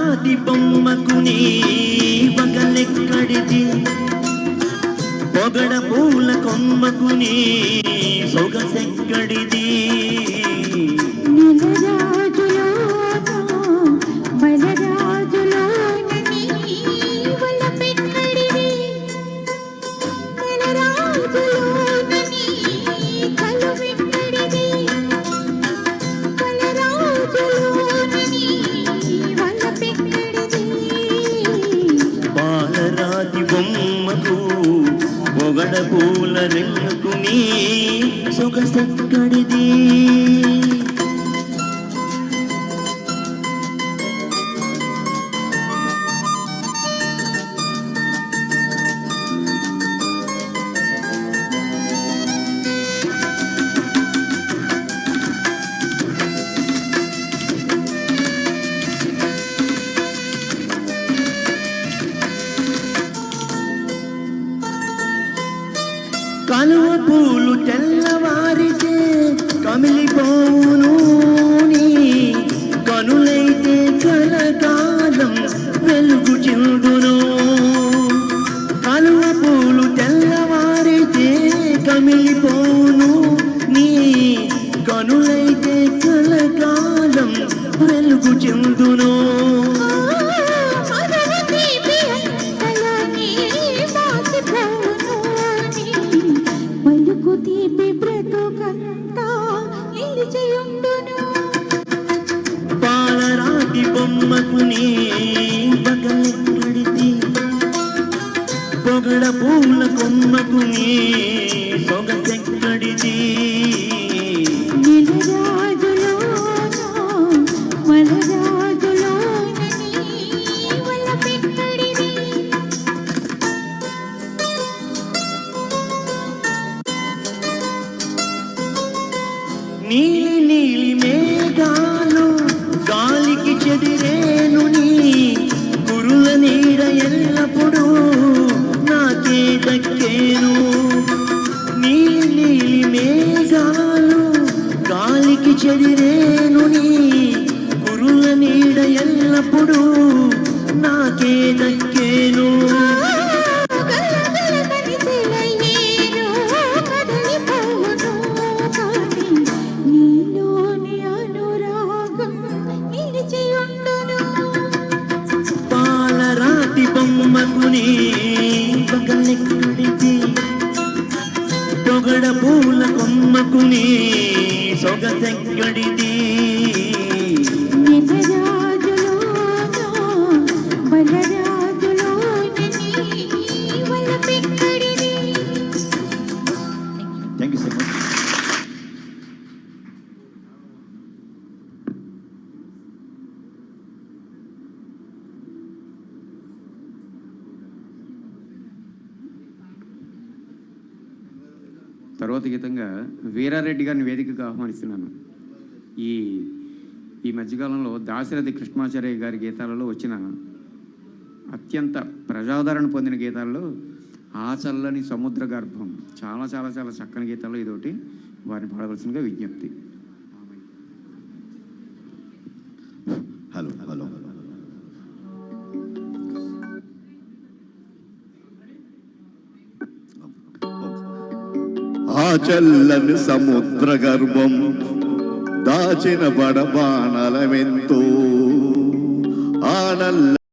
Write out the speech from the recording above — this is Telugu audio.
పాలరాతి బొమ్మకు నీ వగలెక్కడిది, పొగడ పూల కొమ్మకు నీ సొగసెక్కడిది. పాలరాతి బొమ్మకు పొగడ పూల రెమ్మకు నీ సొగసెక్కడిది. కలువ పూలు తెల్లవారితే కమిలిపోవును, నీ కనులైతే కలకాలం వెలుగు చెందును. కలువ పూలు తెల్లవారితే కమిలిపోవును, నీ కనులైతే కలకాలం వెలుగు చెందును. పాలరాతి బొమ్మకు నీ వగలెక్కడిది, పొగడ పూల కొమ్మకు నీ సొగసెక్కడిది. నీలి నీలి మేఘాలు గాలికి చెదిరేను, నీ కురుల నీడ ఎల్లప్పుడూ నాకే దక్కేను. నీలి నీలి మేఘాలు గాలికి చెదిరేను, నీ కురుల నీడ ఎల్లప్పుడూ నాకే దక్కేను. పాలరాతి బొమ్మకు నీ వగలెక్కడిది, పొగడ పూల కొమ్మకు నీ సొగసెక్కడిది. Thank you so much. తర్వాత గీతంగా వీరారెడ్డి గారిని వేదికగా ఆహ్వానిస్తున్నాను. ఈ మధ్యకాలంలో దాశరథి కృష్ణమాచార్య గారి గీతాలలో వచ్చిన అత్యంత ప్రజాదరణ పొందిన గీతాల్లో ఆ చల్లని సముద్ర గర్భం చాలా చాలా చాలా చక్కని గీతాల్లో ఇదొకటి. వారిని పాడవలసిందిగా విజ్ఞప్తి. హలో హలో ఆ చల్లని సముద్ర గర్భం దాచిన బడబాణలమెంతో ఆ నల్ల